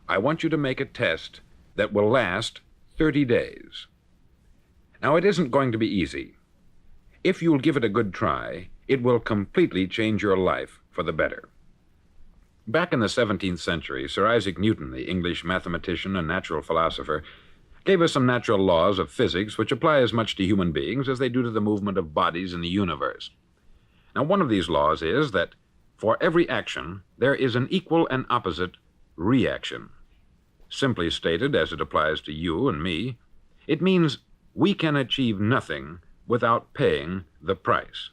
I want you to make a test that will last 30 days. Now, it isn't going to be easy. If you'll give it a good try, it will completely change your life for the better. Back in the 17th century, Sir Isaac Newton, the English mathematician and natural philosopher, gave us some natural laws of physics which apply as much to human beings as they do to the movement of bodies in the universe. Now, one of these laws is that for every action, there is an equal and opposite reaction. Simply stated, as it applies to you and me, it means we can achieve nothing without paying the price.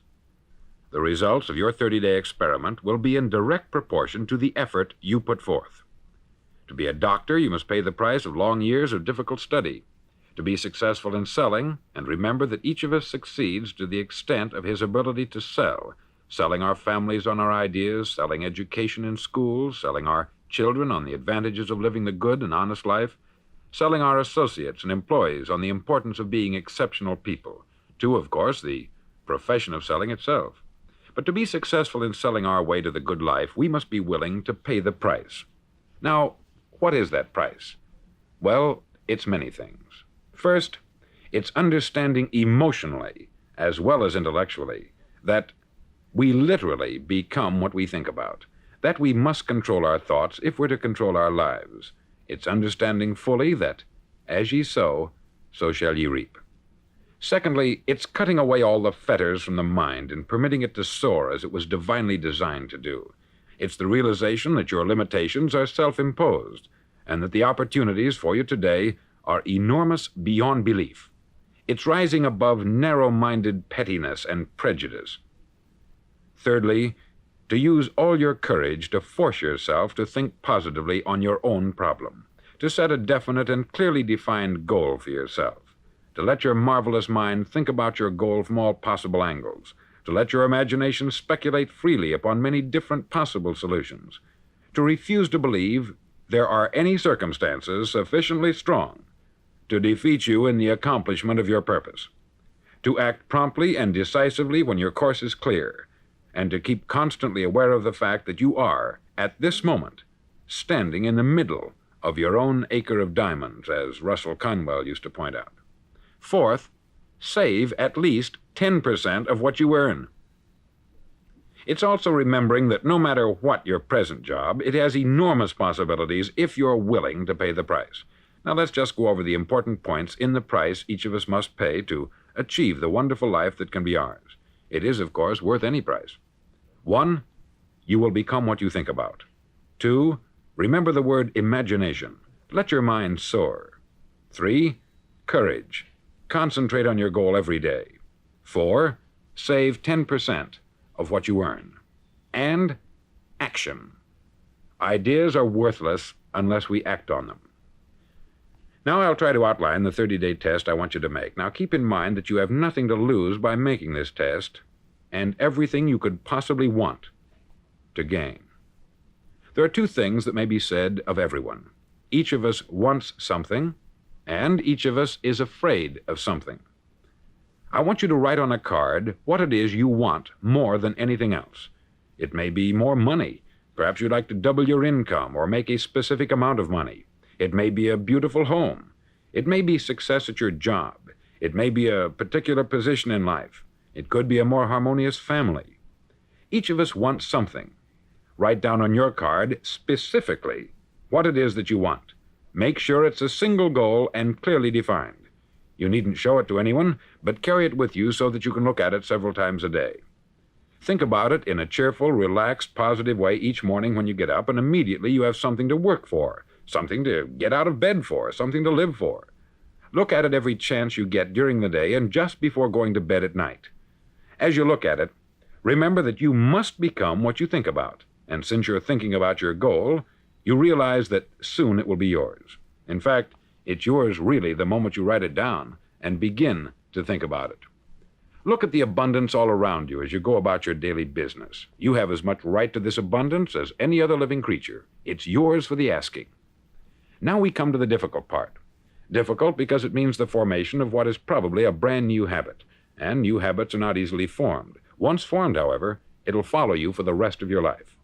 The results of your 30-day experiment will be in direct proportion to the effort you put forth. To be a doctor, you must pay the price of long years of difficult study. To be successful in selling, and remember that each of us succeeds to the extent of his ability to sell, selling our families on our ideas, selling education in schools, selling our children on the advantages of living the good and honest life, selling our associates and employees on the importance of being exceptional people, to, of course, the profession of selling itself. But to be successful in selling our way to the good life, we must be willing to pay the price. Now, what is that price? Well, it's many things. First, it's understanding emotionally, as well as intellectually, that we literally become what we think about, that we must control our thoughts if we're to control our lives. It's understanding fully that, as ye sow, so shall ye reap. Secondly, it's cutting away all the fetters from the mind and permitting it to soar as it was divinely designed to do. It's the realization that your limitations are self-imposed and that the opportunities for you today are enormous beyond belief. It's rising above narrow-minded pettiness and prejudice. Thirdly, to use all your courage to force yourself to think positively on your own problem, to set a definite and clearly defined goal for yourself, to let your marvelous mind think about your goal from all possible angles, to let your imagination speculate freely upon many different possible solutions, to refuse to believe there are any circumstances sufficiently strong to defeat you in the accomplishment of your purpose, to act promptly and decisively when your course is clear, and to keep constantly aware of the fact that you are, at this moment, standing in the middle of your own acre of diamonds, as Russell Conwell used to point out. Fourth, save at least 10% of what you earn. It's also remembering that no matter what your present job, it has enormous possibilities if you're willing to pay the price. Now let's just go over the important points in the price each of us must pay to achieve the wonderful life that can be ours. It is, of course, worth any price. 1, you will become what you think about. 2, remember the word imagination. Let your mind soar. 3, courage. Concentrate on your goal every day. 4, save 10% of what you earn. And action. Ideas are worthless unless we act on them. Now I'll try to outline the 30-day test I want you to make. Now keep in mind that you have nothing to lose by making this test, and everything you could possibly want to gain. There are 2 things that may be said of everyone. Each of us wants something, and each of us is afraid of something. I want you to write on a card what it is you want more than anything else. It may be more money. Perhaps you'd like to double your income or make a specific amount of money. It may be a beautiful home. It may be success at your job. It may be a particular position in life. It could be a more harmonious family. Each of us wants something. Write down on your card specifically what it is that you want. Make sure it's a single goal and clearly defined. You needn't show it to anyone, but carry it with you so that you can look at it several times a day. Think about it in a cheerful, relaxed, positive way each morning when you get up, and immediately you have something to work for, something to get out of bed for, something to live for. Look at it every chance you get during the day and just before going to bed at night. As you look at it, remember that you must become what you think about, and since you're thinking about your goal, you realize that soon it will be yours. In fact, it's yours really the moment you write it down and begin to think about it. Look at the abundance all around you as you go about your daily business. You have as much right to this abundance as any other living creature. It's yours for the asking. Now we come to the difficult part. Difficult because it means the formation of what is probably a brand new habit, and new habits are not easily formed. Once formed, however, it'll follow you for the rest of your life.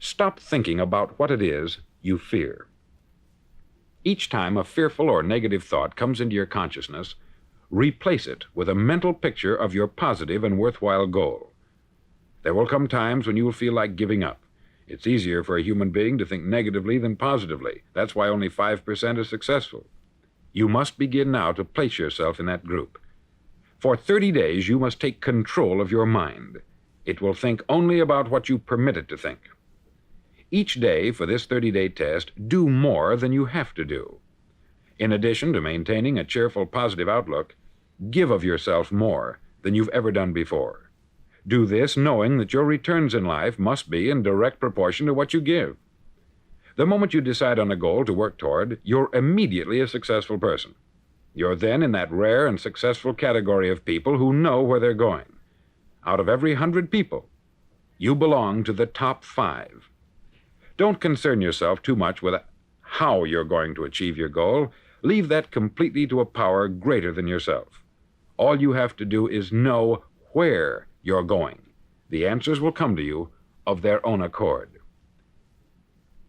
Stop thinking about what it is you fear. Each time a fearful or negative thought comes into your consciousness, replace it with a mental picture of your positive and worthwhile goal. There will come times when you will feel like giving up. It's easier for a human being to think negatively than positively. That's why only 5% are successful. You must begin now to place yourself in that group. For 30 days, you must take control of your mind. It will think only about what you permit it to think. Each day for this 30-day test, do more than you have to do. In addition to maintaining a cheerful, positive outlook, give of yourself more than you've ever done before. Do this knowing that your returns in life must be in direct proportion to what you give. The moment you decide on a goal to work toward, you're immediately a successful person. You're then in that rare and successful category of people who know where they're going. Out of every 100 people, you belong to the top 5. Don't concern yourself too much with how you're going to achieve your goal. Leave that completely to a power greater than yourself. All you have to do is know where you're going. The answers will come to you of their own accord.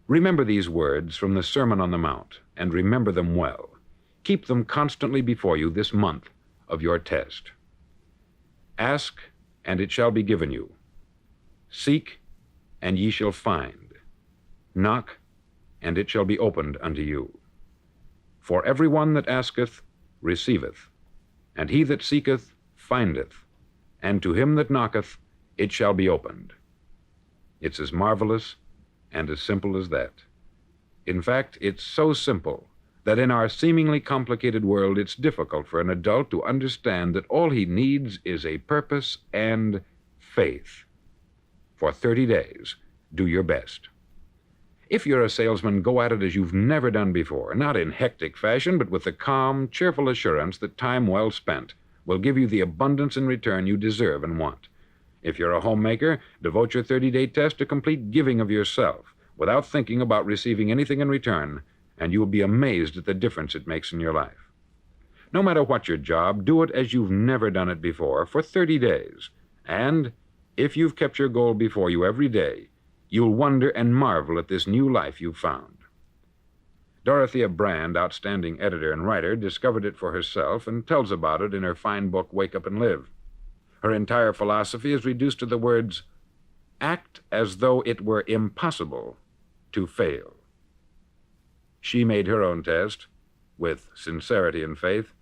Remember these words from the Sermon on the Mount, and remember them well. Keep them constantly before you this month of your test. Ask, and it shall be given you. Seek, and ye shall find. Knock, and it shall be opened unto you. For every one that asketh receiveth, and he that seeketh findeth, and to him that knocketh it shall be opened. It's as marvelous and as simple as that. In fact, it's so simple that in our seemingly complicated world, it's difficult for an adult to understand that all he needs is a purpose and faith. For 30 days, do your best. If you're a salesman, go at it as you've never done before, not in hectic fashion, but with the calm, cheerful assurance that time well spent will give you the abundance in return you deserve and want. If you're a homemaker, devote your 30-day test to complete giving of yourself without thinking about receiving anything in return, and you'll be amazed at the difference it makes in your life. No matter what your job, do it as you've never done it before for 30 days. And if you've kept your goal before you every day, you'll wonder and marvel at this new life you've found. Dorothea Brand, outstanding editor and writer, discovered it for herself and tells about it in her fine book, Wake Up and Live. Her entire philosophy is reduced to the words, act as though it were impossible to fail. She made her own test with sincerity and faith,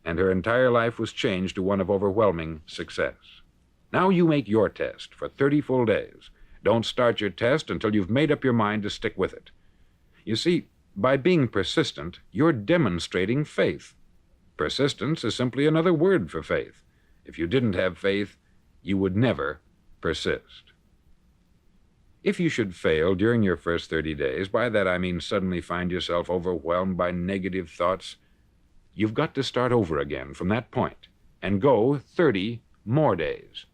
and her entire life was changed to one of overwhelming success. Now you make your test for 30 full days. Don't start your test until you've made up your mind to stick with it. You see, by being persistent, you're demonstrating faith. Persistence is simply another word for faith. If you didn't have faith, you would never persist. If you should fail during your first 30 days, by that I mean suddenly find yourself overwhelmed by negative thoughts, you've got to start over again from that point and go 30 more days.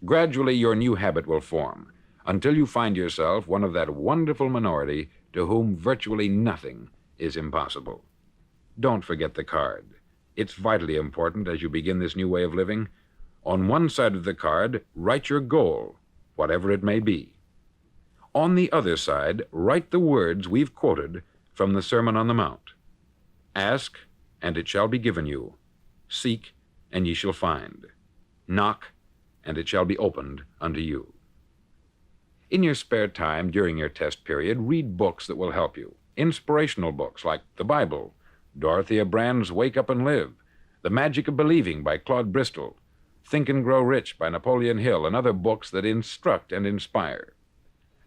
Gradually, your new habit will form until you find yourself one of that wonderful minority to whom virtually nothing is impossible. Don't forget the card. It's vitally important as you begin this new way of living. On one side of the card, write your goal, whatever it may be. On the other side, write the words we've quoted from the Sermon on the Mount. Ask, and it shall be given you. Seek, and ye shall find. Knock, and it shall be opened unto you. In your spare time during your test period, read books that will help you. Inspirational books like the Bible, Dorothea Brand's Wake Up and Live, The Magic of Believing by Claude Bristol, Think and Grow Rich by Napoleon Hill, and other books that instruct and inspire.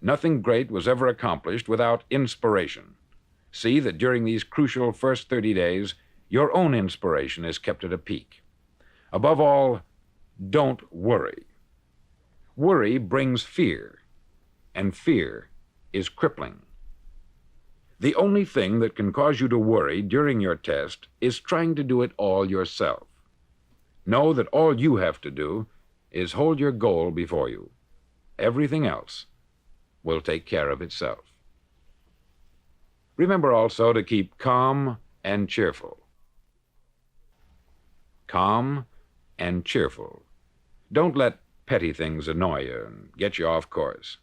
Nothing great was ever accomplished without inspiration. See that during these crucial first 30 days, your own inspiration is kept at a peak. Above all, don't worry. Worry brings fear, and fear is crippling. The only thing that can cause you to worry during your test is trying to do it all yourself. Know that all you have to do is hold your goal before you. Everything else will take care of itself. Remember also to keep calm and cheerful. Calm and cheerful. Don't let petty things annoy you and get you off course.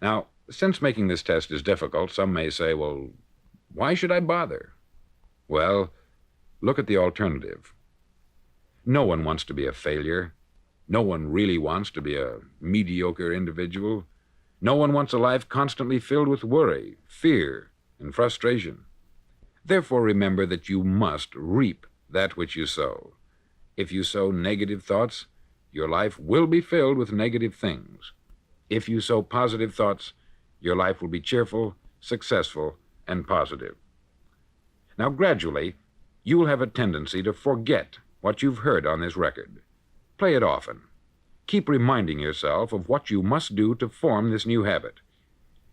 Now, Since making this test is difficult, some may say, well, why should I bother? Well, look at the alternative. No one wants to be a failure. No one really wants to be a mediocre individual. No one wants a life constantly filled with worry, fear, and frustration. Therefore, remember that you must reap that which you sow. If you sow negative thoughts, your life will be filled with negative things. If you sow positive thoughts, your life will be cheerful, successful, and positive. Now, gradually, you will have a tendency to forget what you've heard on this record. Play it often. Keep reminding yourself of what you must do to form this new habit.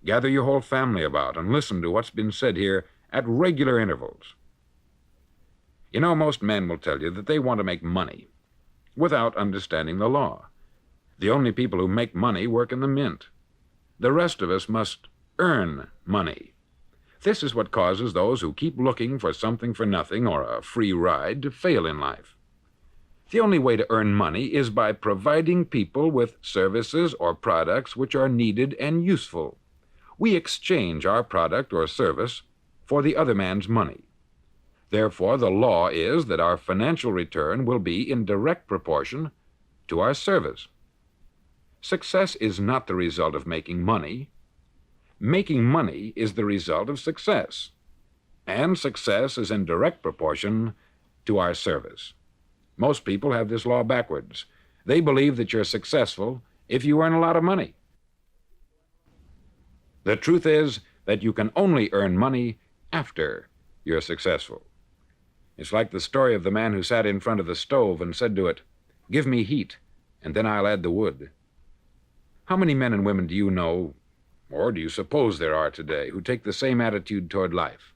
Gather your whole family about and listen to what's been said here at regular intervals. You know, most men will tell you that they want to make money without understanding the law. The only people who make money work in the mint. The rest of us must earn money. This is what causes those who keep looking for something for nothing or a free ride to fail in life. The only way to earn money is by providing people with services or products which are needed and useful. We exchange our product or service for the other man's money. Therefore, the law is that our financial return will be in direct proportion to our service. Success is not the result of making money. Making money is the result of success, and success is in direct proportion to our service. Most people have this law backwards. They believe that you're successful if you earn a lot of money. The truth is that you can only earn money after you're successful. It's like the story of the man who sat in front of the stove and said to it, "Give me heat, and then I'll add the wood." How many men and women do you know, or do you suppose there are today, who take the same attitude toward life?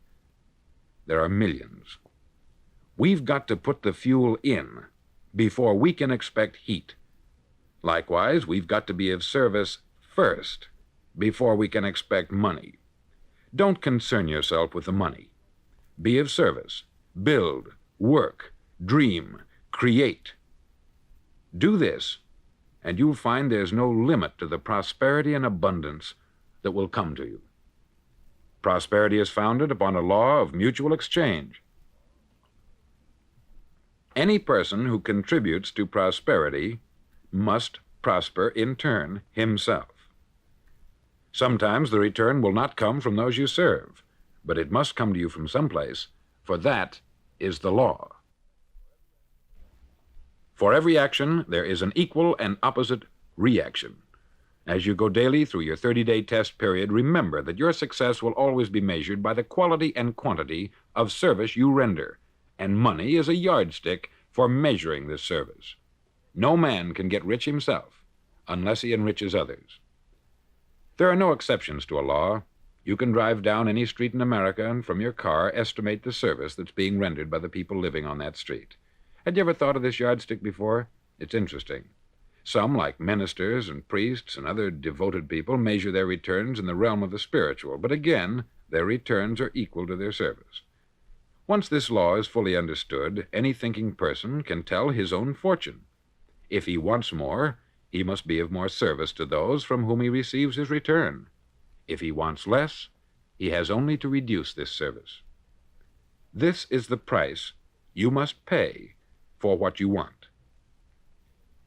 There are millions. We've got to put the fuel in before we can expect heat. Likewise, we've got to be of service first before we can expect money. Don't concern yourself with the money. Be of service. Build, work, dream, create. Do this, and you'll find there's no limit to the prosperity and abundance that will come to you. Prosperity is founded upon a law of mutual exchange. Any person who contributes to prosperity must prosper in turn himself. Sometimes the return will not come from those you serve, but it must come to you from someplace, for that is the law. For every action, there is an equal and opposite reaction. As you go daily through your 30-day test period, remember that your success will always be measured by the quality and quantity of service you render, and money is a yardstick for measuring this service. No man can get rich himself unless he enriches others. There are no exceptions to a law. You can drive down any street in America and from your car estimate the service that's being rendered by the people living on that street. Had you ever thought of this yardstick before? It's interesting. Some, like ministers and priests and other devoted people, measure their returns in the realm of the spiritual, but again, their returns are equal to their service. Once this law is fully understood, any thinking person can tell his own fortune. If he wants more, he must be of more service to those from whom he receives his return. If he wants less, he has only to reduce this service. This is the price you must pay for what you want.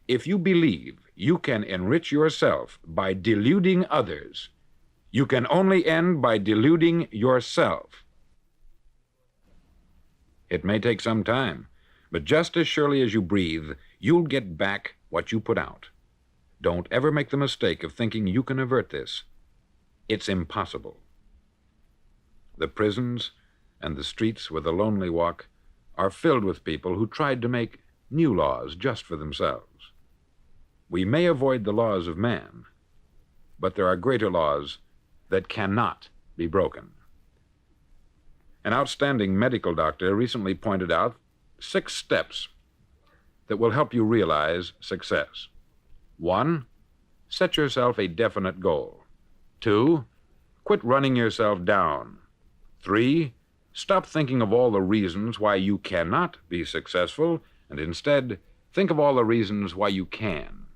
If you believe you can enrich yourself by deluding others, you can only end by deluding yourself. It may take some time, but just as surely as you breathe, you'll get back what you put out. Don't ever make the mistake of thinking you can avert this. It's impossible. The prisons and the streets where the lonely walk are filled with people who tried to make new laws just for themselves. We may avoid the laws of man, but there are greater laws that cannot be broken. An outstanding medical doctor recently pointed out 6 steps that will help you realize success. 1, set yourself a definite goal. 2, quit running yourself down. 3, stop thinking of all the reasons why you cannot be successful, and instead think of all the reasons why you can.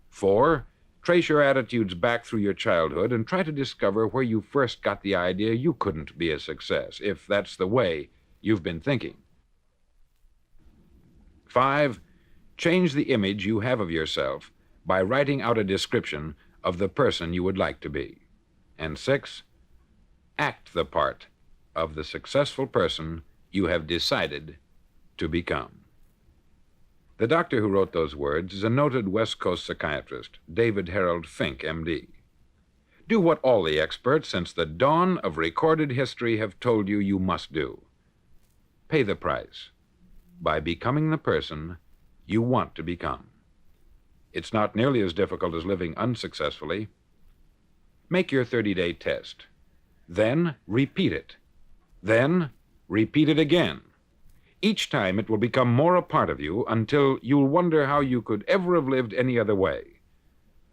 4, Trace your attitudes back through your childhood and try to discover where you first got the idea you couldn't be a success, if that's the way you've been thinking. 5. Change the image you have of yourself by writing out a description of the person you would like to be. And 6. Act the part of the successful person you have decided to become. The doctor who wrote those words is a noted West Coast psychiatrist, David Harold Fink, M.D. Do what all the experts since the dawn of recorded history have told you you must do. Pay the price by becoming the person you want to become. It's not nearly as difficult as living unsuccessfully. Make your 30-day test. Then repeat it. Then repeat it again. Each time it will become more a part of you until you'll wonder how you could ever have lived any other way.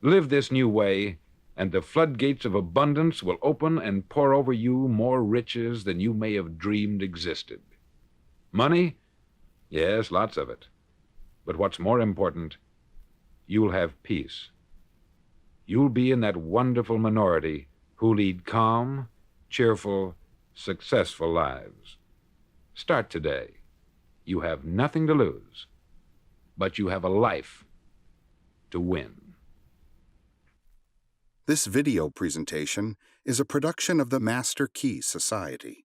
Live this new way, and the floodgates of abundance will open and pour over you more riches than you may have dreamed existed. Money? Yes, lots of it. But what's more important, you'll have peace. You'll be in that wonderful minority who lead calm, cheerful, successful lives. Start today. You have nothing to lose, but you have a life to win. This video presentation is a production of the Master Key Society.